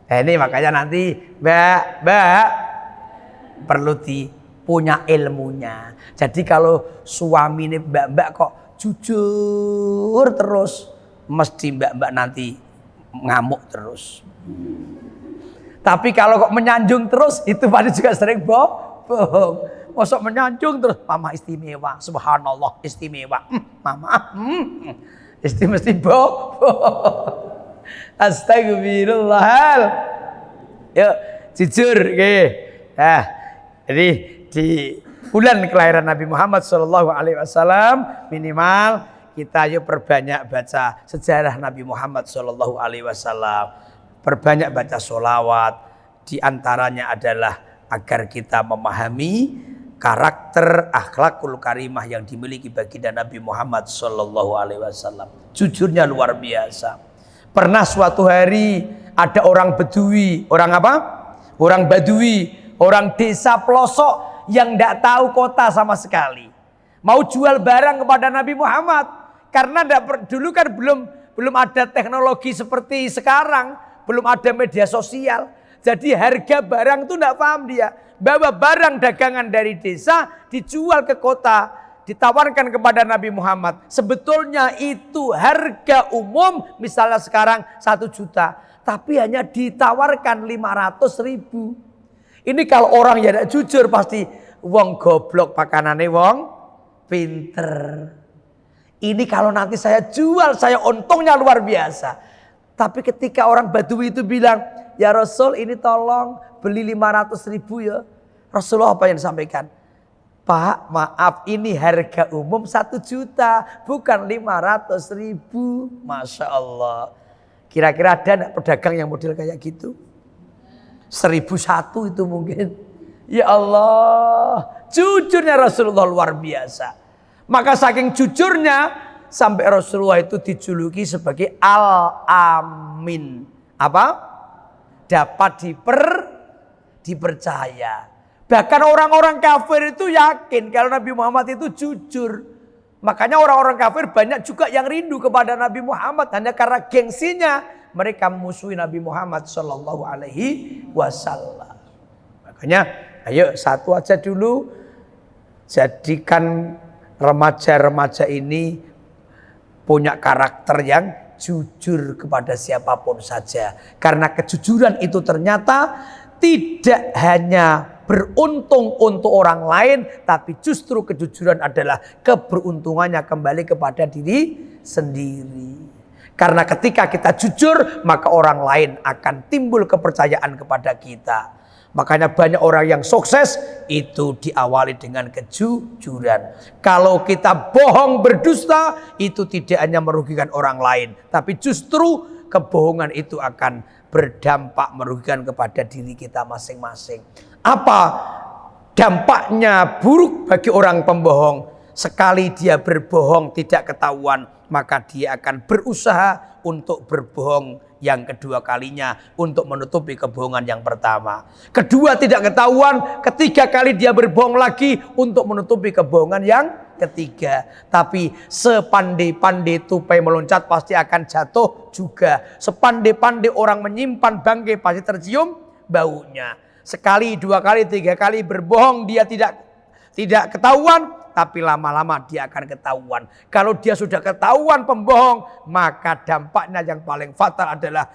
Ini makanya nanti Mbak perlu punya ilmunya. Jadi kalau suami ini Mbak kok jujur terus, mesti Mbak nanti ngamuk terus. Tapi kalau kok menyanjung terus, itu pada juga sering bohong. Masuk menyanjung terus, mama istimewa, subhanallah istimewa, mama mesti bohong. Astagfirullah. Yuk jujur, oke. Nah, jadi di bulan kelahiran Nabi Muhammad SAW minimal kita yuk perbanyak baca sejarah Nabi Muhammad SAW, perbanyak baca sholawat. Di antaranya adalah agar kita memahami karakter akhlakul karimah yang dimiliki baginda Nabi Muhammad SAW. Jujurnya luar biasa. Pernah suatu hari ada orang Bedui, orang apa? Orang Badui, orang desa pelosok yang tidak tahu kota sama sekali. Mau jual barang kepada Nabi Muhammad karena dulu kan belum ada teknologi seperti sekarang, belum ada media sosial. Jadi harga barang itu tidak paham dia. Bawa barang dagangan dari desa dijual ke kota, ditawarkan kepada Nabi Muhammad. Sebetulnya itu harga umum, misalnya sekarang 1 juta, tapi hanya ditawarkan 500.000. Ini kalau orang yang tidak jujur pasti wong goblok pakanane wong pinter. Ini kalau nanti saya jual, saya untungnya luar biasa. Tapi ketika orang Badui itu bilang, ya Rasul ini tolong beli 500.000 ya. Rasulullah apa yang disampaikan? Pak, maaf ini harga umum 1 juta, bukan 500.000. Masya Allah. Kira-kira ada enggak pedagang yang model kayak gitu? 1.001 itu mungkin. Ya Allah, jujurnya Rasulullah luar biasa. Maka saking jujurnya sampai Rasulullah itu dijuluki sebagai Al-Amin. Apa? Dapat dipercaya. Bahkan orang-orang kafir itu yakin kalau Nabi Muhammad itu jujur. Makanya orang-orang kafir banyak juga yang rindu kepada Nabi Muhammad. Hanya karena gengsinya mereka memusuhi Nabi Muhammad SAW. Makanya ayo satu aja dulu. Jadikan remaja-remaja ini punya karakter yang jujur kepada siapapun saja. Karena kejujuran itu ternyata tidak hanya beruntung untuk orang lain, tapi justru kejujuran adalah keberuntungannya kembali kepada diri sendiri. Karena ketika kita jujur, maka orang lain akan timbul kepercayaan kepada kita. Makanya banyak orang yang sukses itu diawali dengan kejujuran. Kalau kita bohong berdusta, itu tidak hanya merugikan orang lain, tapi justru kebohongan itu akan berdampak merugikan kepada diri kita masing-masing. Apa dampaknya buruk bagi orang pembohong? Sekali dia berbohong tidak ketahuan, maka dia akan berusaha untuk berbohong yang kedua kalinya untuk menutupi kebohongan yang pertama. Kedua tidak ketahuan, ketiga kali dia berbohong lagi untuk menutupi kebohongan yang ketiga. Tapi sepandai-pandai tupai meloncat pasti akan jatuh juga. Sepandai-pandai orang menyimpan bangkai pasti tercium baunya. Sekali, 2 kali, 3 kali berbohong dia tidak ketahuan, tapi lama-lama dia akan ketahuan. Kalau dia sudah ketahuan pembohong, maka dampaknya yang paling fatal adalah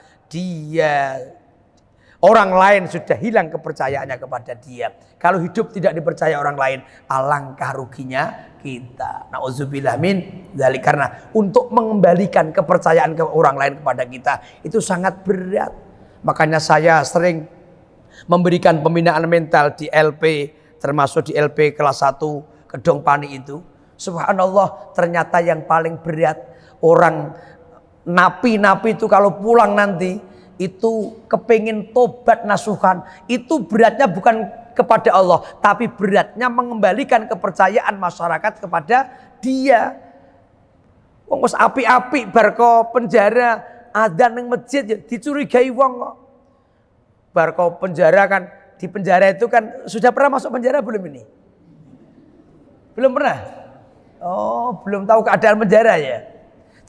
orang lain sudah hilang kepercayaannya kepada dia. Kalau hidup tidak dipercaya orang lain, alangkah ruginya kita. Nauzubillah min dzalik. Karena untuk mengembalikan kepercayaan ke orang lain kepada kita itu sangat berat. Makanya saya sering memberikan pembinaan mental di LP, termasuk di LP kelas 1 Kedong Pani itu. Subhanallah, ternyata yang paling berat orang napi-napi itu kalau pulang nanti itu kepingin tobat nasuhan. Itu beratnya bukan kepada Allah, tapi beratnya mengembalikan kepercayaan masyarakat kepada dia. Wong wis apik-apik bar ko penjara adzan ning masjid ya dicurigai wong kok. Bar ko penjara kan, di penjara itu kan sudah pernah masuk penjara belum ini? Belum pernah? Oh, belum tahu keadaan penjara ya.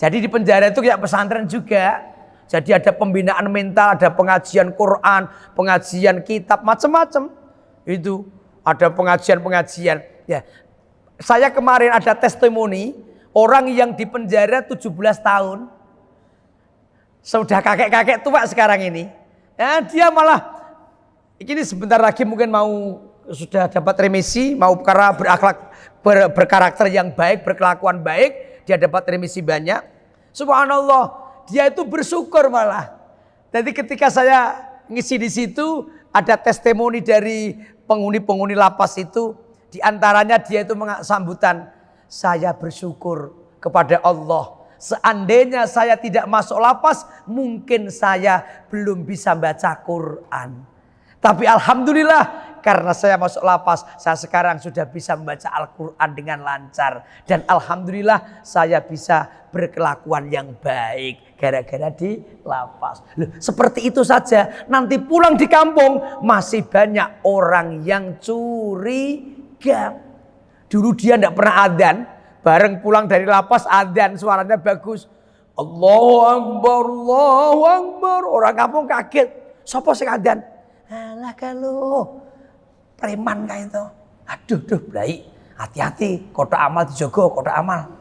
Jadi di penjara itu kayak pesantren juga. Jadi ada pembinaan mental, ada pengajian Quran, pengajian kitab, macam-macam. Itu ada pengajian-pengajian. Ya. Saya kemarin ada testimoni orang yang di penjara 17 tahun. Sudah kakek-kakek tua sekarang ini. Ya, dia malah ini sebentar lagi mungkin mau sudah dapat remisi, mau karena berkarakter yang baik, berkelakuan baik, dia dapat remisi banyak. Subhanallah, dia itu bersyukur malah. Jadi ketika saya ngisi di situ ada testimoni dari penghuni-penghuni lapas itu, di antaranya dia itu sambutan, saya bersyukur kepada Allah. Seandainya saya tidak masuk lapas, mungkin saya belum bisa baca Quran. Tapi alhamdulillah karena saya masuk lapas, saya sekarang sudah bisa membaca Al-Quran dengan lancar. Dan alhamdulillah saya bisa berkelakuan yang baik gara-gara di lapas. Loh, seperti itu saja. Nanti pulang di kampung masih banyak orang yang curiga. Dulu dia tidak pernah adzan, bareng pulang dari lapas adzan, suaranya bagus. Allahu Akbar, Allahu Akbar. Orang kampung kaget. Sopo sing adzan? Alah kalau preman kayak itu. Aduh, baik. Hati-hati, kotak amal dijogo, kotak amal.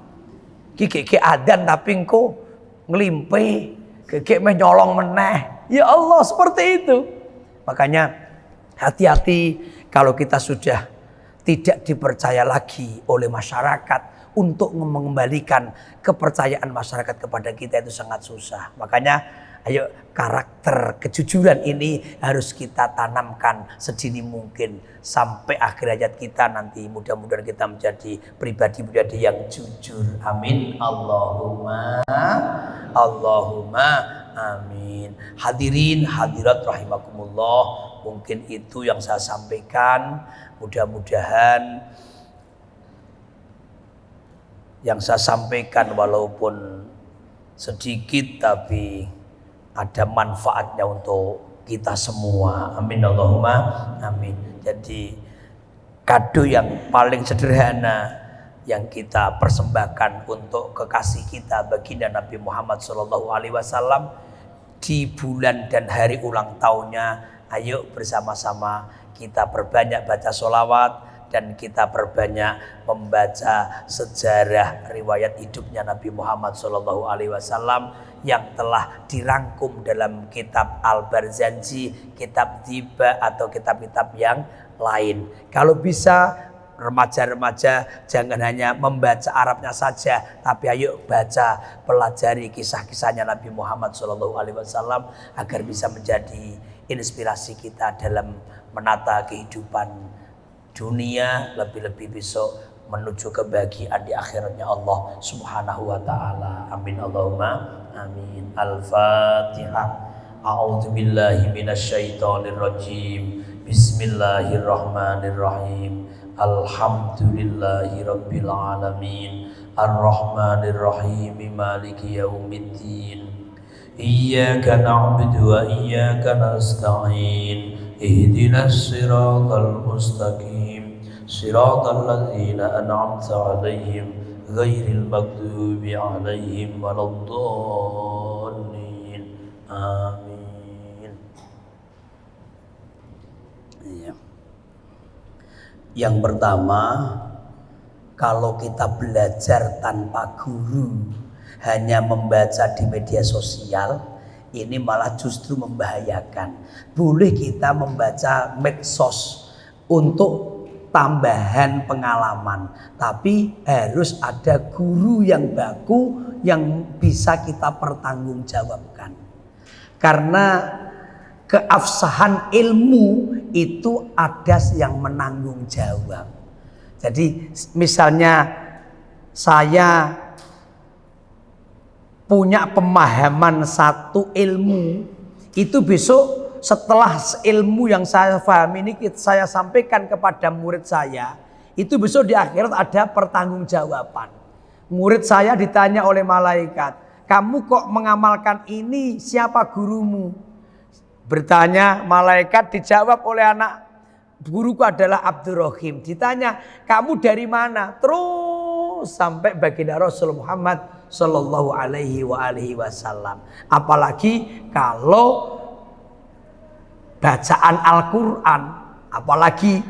Gigi adzan tapi engko ngelimpe, gigi menyolong meneh. Ya Allah, seperti itu. Makanya hati-hati kalau kita sudah tidak dipercaya lagi oleh masyarakat untuk mengembalikan kepercayaan masyarakat kepada kita itu sangat susah. Makanya ayo karakter kejujuran ini harus kita tanamkan sedini mungkin sampai akhir hayat kita nanti mudah-mudahan kita menjadi pribadi-pribadi yang jujur. Amin. Allahumma amin. Hadirin hadirat rahimakumullah, mungkin itu yang saya sampaikan. Mudah-mudahan yang saya sampaikan walaupun sedikit tapi ada manfaatnya untuk kita semua. Amin Allahumma amin. Jadi kado yang paling sederhana yang kita persembahkan untuk kekasih kita baginda Nabi Muhammad SAW di bulan dan hari ulang tahunnya, ayo bersama-sama kita perbanyak baca sholawat dan kita perbanyak membaca sejarah riwayat hidupnya Nabi Muhammad SAW yang telah dirangkum dalam kitab Al-Barzanji, kitab Tiba atau kitab-kitab yang lain. Kalau bisa remaja-remaja jangan hanya membaca Arabnya saja, tapi ayo baca, pelajari kisah-kisahnya Nabi Muhammad SAW agar bisa menjadi inspirasi kita dalam menata kehidupan dunia, lebih-lebih besok menuju kebahagiaan di akhiratnya Allah Subhanahu wa taala. Amin Allahumma amin. Al-Fatihah. A'udzu billahi minasyaitonir rajim. Bismillahirrahmanirrahim. Alhamdulillahi rabbil alamin. Ar-Rahmanir Rahim. Maliki yaumiddin. Iyyaka na'budu wa iyyaka nasta'in. Ihdinas siratal mustaqim. Siratal ladzina an'amta 'alaihim ghairil maghdubi 'alaihim waladdallin. Amin. Ya. Yang pertama, kalau kita belajar tanpa guru, hanya membaca di media sosial, ini malah justru membahayakan. Boleh kita membaca medsos untuk tambahan pengalaman, tapi harus ada guru yang baku yang bisa kita pertanggungjawabkan. Karena keabsahan ilmu itu ada yang menanggung jawab. Jadi misalnya saya punya pemahaman satu ilmu, itu besok setelah ilmu yang saya pahami ini saya sampaikan kepada murid saya, itu besok di akhirat ada pertanggungjawaban. Murid saya ditanya oleh malaikat, kamu kok mengamalkan ini, siapa gurumu? Bertanya malaikat, dijawab oleh anak, guruku adalah Abdurrahim. Ditanya, kamu dari mana? Terus sampai baginda Rasul Muhammad Sallallahu alaihi wasallam. Apalagi kalau bacaan Al-Quran, apalagi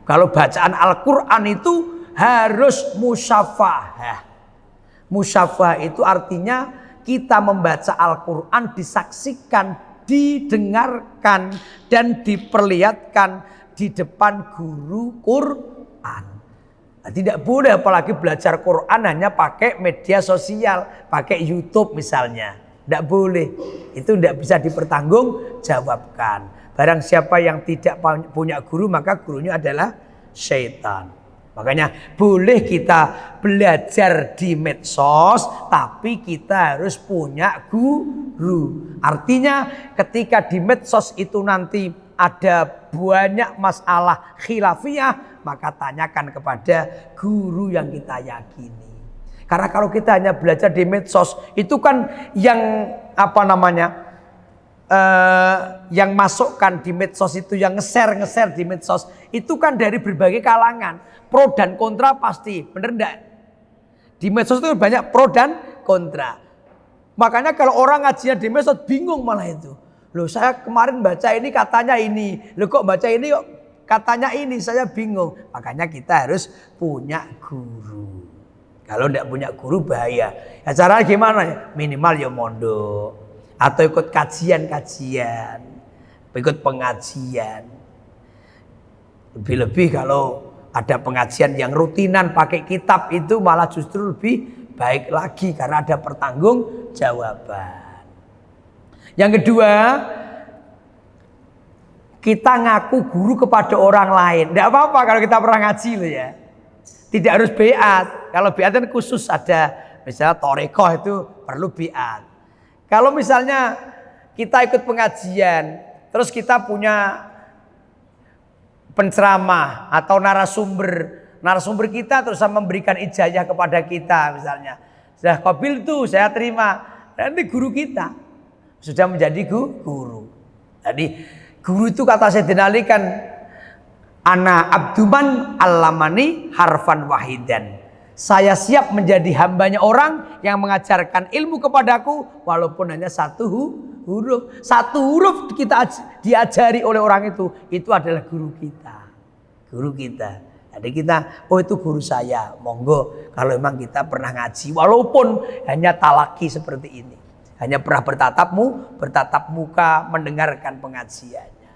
kalau bacaan Al-Quran itu harus musyafahah. Musyafahah itu artinya kita membaca Al-Quran disaksikan, didengarkan, dan diperlihatkan di depan guru Quran. Nah, tidak boleh apalagi belajar Quran hanya pakai media sosial, pakai YouTube misalnya. Tidak boleh. Itu tidak bisa dipertanggungjawabkan. Barang siapa yang tidak punya guru, maka gurunya adalah syaitan. Makanya boleh kita belajar di medsos, tapi kita harus punya guru. Artinya ketika di medsos itu nanti ada banyak masalah khilafiyah, maka tanyakan kepada guru yang kita yakini. Karena kalau kita hanya belajar di medsos, itu kan yang yang masukkan di medsos itu, yang nge-share di medsos itu kan dari berbagai kalangan, pro dan kontra pasti, bener enggak? Di medsos itu banyak pro dan kontra. Makanya kalau orang ngajinya di medsos bingung malah itu. Loh, saya kemarin baca ini katanya ini, loh kok baca ini kok katanya ini, saya bingung. Makanya kita harus punya guru. Kalau enggak punya guru bahaya. Ya caranya gimana? Minimal ya mondok. Atau ikut kajian-kajian, ikut pengajian. Lebih-lebih kalau ada pengajian yang rutinan pakai kitab, itu malah justru lebih baik lagi karena ada pertanggungjawaban. Yang kedua, kita ngaku guru kepada orang lain. Tidak apa-apa kalau kita pernah ngaji loh ya. Tidak harus biat. Kalau biat kan khusus ada, misalnya Torekoh itu perlu biat. Kalau misalnya kita ikut pengajian, terus kita punya penceramah atau narasumber kita terus memberikan ijazah kepada kita misalnya. Sudah qabil tuh, saya terima. Nanti guru kita sudah menjadi guru. Jadi guru itu kata Sayyidina Ali kan, ana abduman allamani harfan wahidan. Saya siap menjadi hambanya orang yang mengajarkan ilmu kepadaku walaupun hanya satu huruf. Satu huruf kita diajari oleh orang itu adalah guru kita. Guru kita. Jadi kita, oh itu guru saya, monggo kalau memang kita pernah ngaji walaupun hanya talaki seperti ini. Hanya pernah bertatap muka mendengarkan pengajiannya.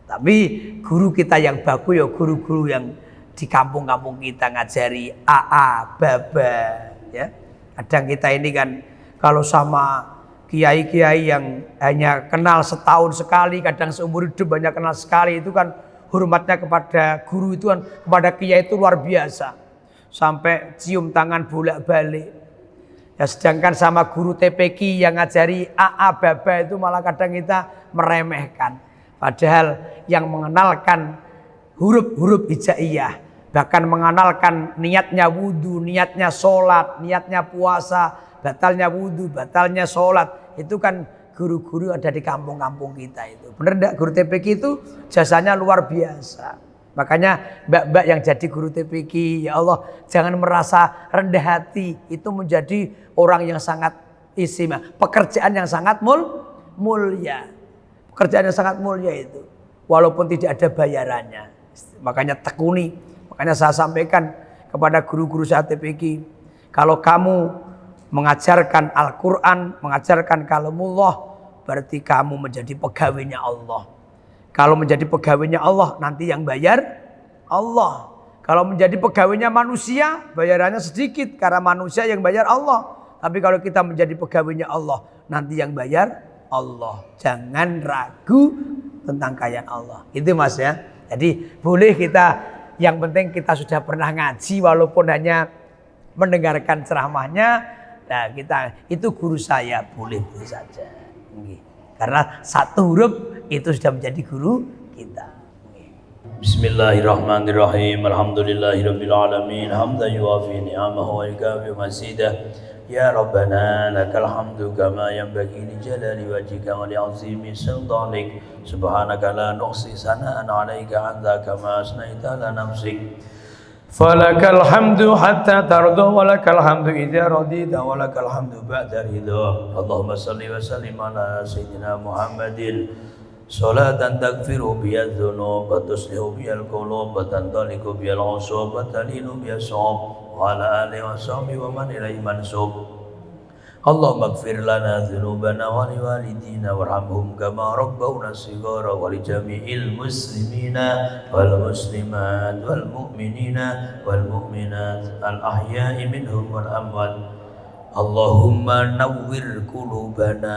Tapi guru kita yang bagus ya guru-guru yang di kampung-kampung kita ngajari AA, Baba, ya. Kadang kita ini kan kalau sama kiai-kiai yang hanya kenal setahun sekali, kadang seumur hidup hanya kenal sekali, itu kan hormatnya kepada guru itu kan, kepada kiai itu luar biasa. Sampai cium tangan bolak-balik. Ya, sedangkan sama guru TPQ yang ngajari AA, Baba itu malah kadang kita meremehkan. Padahal yang mengenalkan huruf-huruf hijaiyah, bahkan mengenalkan niatnya wudhu, niatnya sholat, niatnya puasa, batalnya wudhu, batalnya sholat, itu kan guru-guru ada di kampung-kampung kita itu. Bener enggak? Guru TPQ itu jasanya luar biasa. Makanya mbak-mbak yang jadi guru TPQ, ya Allah jangan merasa rendah hati, itu menjadi orang yang sangat istimewa, pekerjaan yang sangat mulia, pekerjaan yang sangat mulia itu, walaupun tidak ada bayarannya. Makanya tekuni, makanya saya sampaikan kepada guru-guru saya TPQ, kalau kamu mengajarkan Al-Quran, mengajarkan kalamullah, berarti kamu menjadi pegawainya Allah. Kalau menjadi pegawainya Allah, nanti yang bayar Allah. Kalau menjadi pegawainya manusia, bayarannya sedikit karena manusia yang bayar Allah. Tapi kalau kita menjadi pegawainya Allah, nanti yang bayar Allah. Jangan ragu tentang kekayaan Allah. Itu mas ya. Jadi boleh kita, yang penting kita sudah pernah ngaji walaupun hanya mendengarkan ceramahnya. Nah kita, itu guru saya, boleh saja. Karena satu huruf itu sudah menjadi guru kita. Bismillahirrahmanirrahim. Alhamdulillahirabbil alamin. Hamdan yuwafi ni'amahu wa yukafi mazidah. Ya Rabbana lakal hamdu kama yanbaghi li jalali wajhika wa li 'azimi sultanik. Subhanaka la nuhsi sana'an 'alaika anta kama asnaita ala nafsik. Falakal hamdu hatta tarda wa lakal hamdu idza radita wa lakal hamdu ba'da ridha. Allahumma shalli wa sallim ala sayyidina Muhammadin salatan taghfiru biha dzunub wa tuslihu biha al-qulub wa tantaliqu biha al-usub wa talinu biha as-sawab wa ala alihi wa sahbihi wa man ilaihi mansub. Allahumma ighfir lana dzunubana wa li walidina warhamhum kama rabbawna shighara wa li jami'il muslimina wal muslimat wal mu'minina wal mu'minat al ahya'i minhum wal amwat. Allahumma nawwir qulubana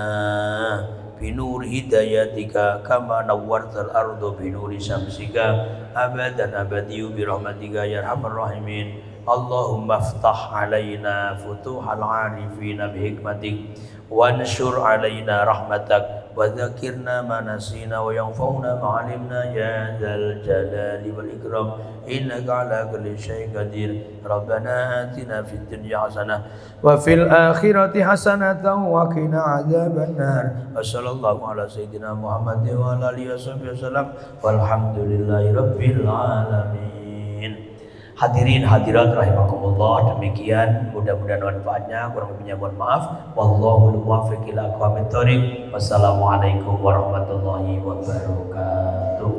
binur hidayatika kama nawwartal ardu binuri syamsika abadan abadiyu birahmatika ya arhamar rahimin. Allahumma aftah alaina futuhal arifina bihikmatik wanshur alaina rahmatak wa dzakirna ma nasina wa yanfa'una ma 'alimna ya dzal jalali wal ikram innaka ala kulli syai'in qadir. Rabbana atina fid dunya hasanah wa fil akhirati hasanatan wa qina adzabannar. Wa sallallahu ala sayyidina Muhammadin wa ala alihi wasallam walhamdulillahi rabbil alamin. Hadirin hadirat rahimakumullah, demikian mudah-mudahan manfaatnya, kurang lebihnya mohon maaf. Wallahul muwaffiq ila aqwamit thoriq. Wassalamualaikum warahmatullahi wabarakatuh.